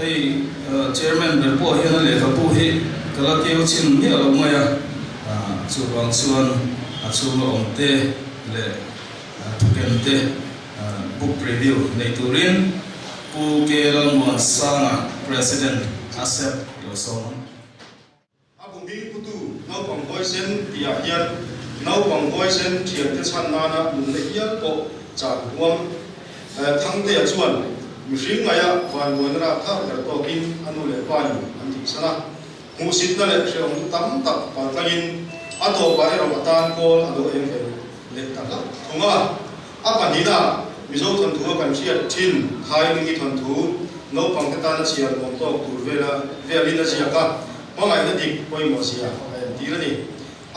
hei chairman berpo hian le ka pu hi kala keu chin mi alo maya chu wang chuan a chu lo te le thuken te book review nei turin pu ke lalmuan sanga president asep losong abumi putu no pang voicen tia hian no pang voicen thiam te chan nana mun le hian ko chan huam thang te chuan mihring aya van bonra tha ter to kin anu le pa yu an thi sana mu sit na le hreom tam tak pa tangin ato ba ero atan kol ado em fe le ta la thunga apanina mizo thon thu kan chiat thin thai ni thon thu no pang ta na chiat mom to tur vela velina sia ka mangai na dik poi mo sia ti rani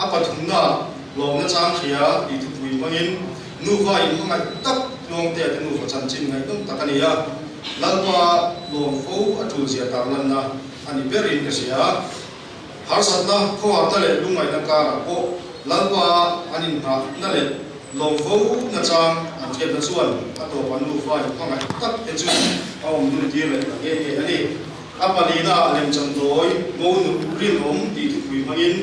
apa thunga lom na chang thia ti thu pui mangin nu vai mangai tak long te nu fa chan chin ngai tum takania lalwa lom fo atu sia ta lan na ani berin ka sia har sat na ko ta le lungai na ka ra ko lalwa anin ha na le lom fo na chang an thiam na chuan ato pan nu vai mangai tak te chu awm nu ti le ge ge ani apalina lem cham doi mo nu rin om ti thu pui mangin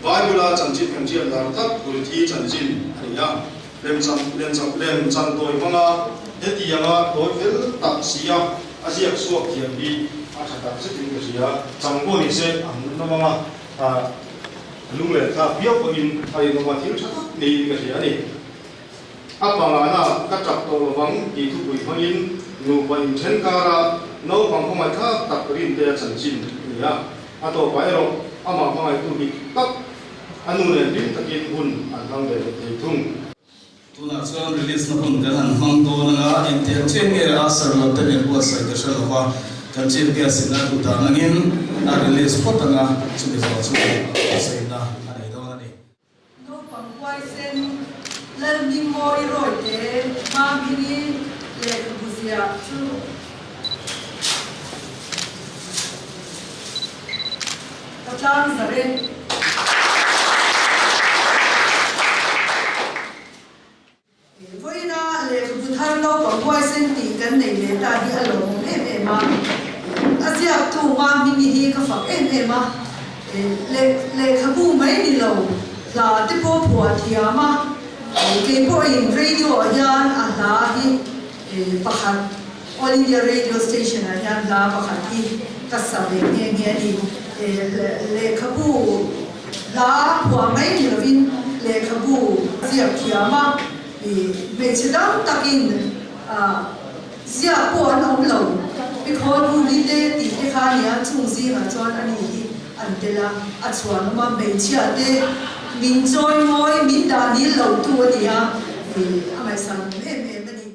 Bible chan chin kan chian dar tak pul thi chan chin ani ya lem cham doi manga heti yanga doi fel tak sia asia suak thiam bi a thata sitin ka sia chang bo ni se an na manga lung le tha biak ko in ai no ma thil tha ni ka sia ni apanga na ka tak to wang ti thu pui mangin nu ban chen kara no pang khomai tha tak rin te chan chin ni ya ato bai ro ama mangai tu bi tak anu le rin takin hun an hang le te thung tuna chuan release na hun kan han hang do na in te chen nge asar lo te ne ko sai ka shal wa kan chief ge sina tu ta nangin a release potanga chu bi zo chu sai na ani do na ni no pang kwai sen len ni moi roi te ma bi ni le buzia chu ta chang zare voina le buthar no pang kwai sen ti kan nei le ta di alo em ma asia tu ma mi hi ka fa em ma le khabu mai ni lo la te po phua thia ma ke po in radio yan a la hi pakhat all India radio station a yan la pakhat hi ka sa le nge ni le khabu la phua mai ni lo vin le khabu sia thia ma me chidam takin sia po an om lo because bu ni te ti te kha ni a chung si ha chuan ani hi an te la a chuan ma me chia te min joy moi min da ni lo tu ni a amai san em mani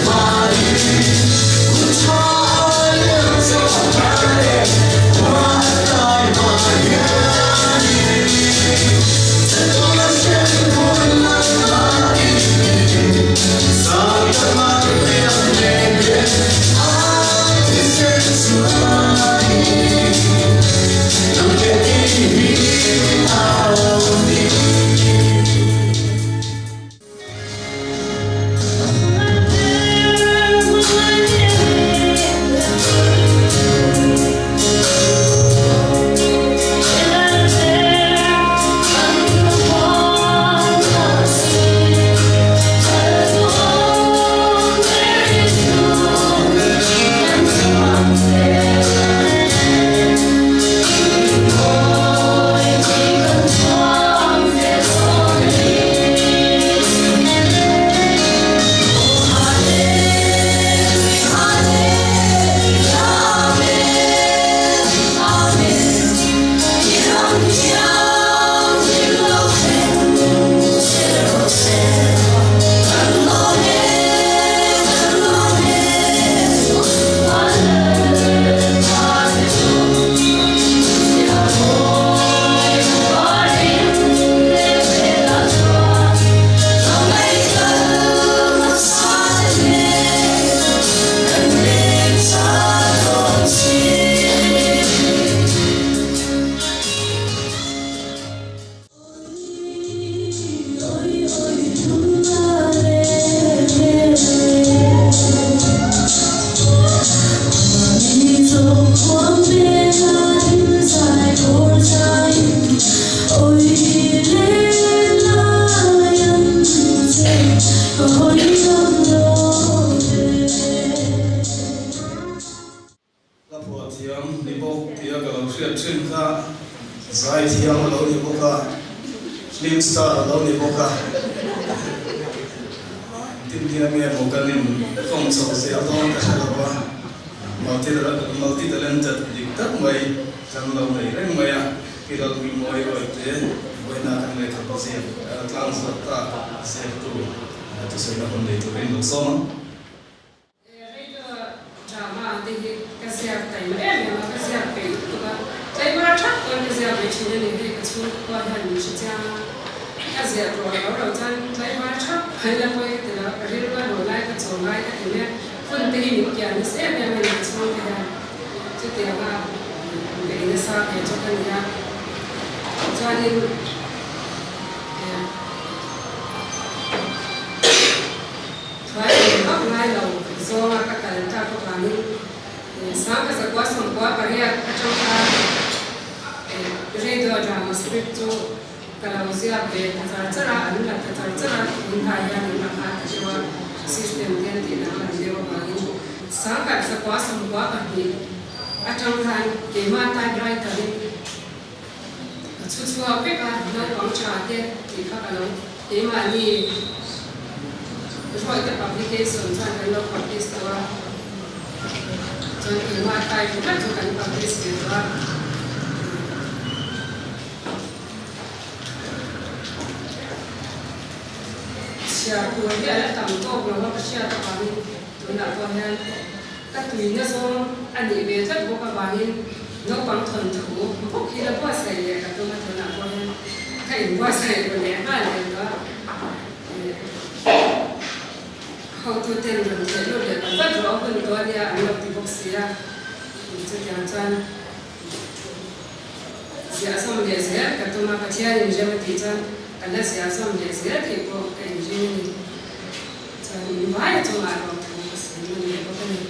Bye. kam ni bok tia ka lo hriat thin kha zai thiang lo ni boka slim star lo ni boka tin dia me bokanin phong so se adon ka shalaba multi talented diktat mai kan lo nei reng maya kiral mi moi oi te boina kan le ka pasi transfer ta se tu se na kon dei tu ren lo so Kasiap tay em mà kasiap pe tuka tay bara thak kon kasiap pe chine ni he ka chu kwa han chi cha kasiap ro ro chan tay bara thak hai la ko te la ri ro ro lai ka chong lai ka ne fun te ni kya ni se me me ni chong ke da chu te ma be ni sa ke cho kan ya cha ni thai ba lai lo so ma ka ta ta ko ba ni Saka sa kwa som kwa paria kachonka redo drama scripto kalawzia be tsara anula tsara intaya ni makha jiwa system den di na mandewa bagi saka sa kwa som kwa paria achonka ke mata drai kali chuchua pe ka no kwang cha te ti kha kalo e ma ni roi ta application cha ka no practice tawa Jadi mata itu kan bukan publis gitu lah. Siapa dia ada tangkap berapa siapa kami tu nak buatnya. Katuinya so ane betul bukan bahin no pangton tu, bukan kita buat saya katu macam nak buatnya. Kain buat saya boleh mana itu. How to tell them that you get a better open door there and not the box here. It's a canton. Siasam Yazer, Katuma Patia in Gematitan, and that's Siasam Yazer, people and Jimmy. So, invite to my office and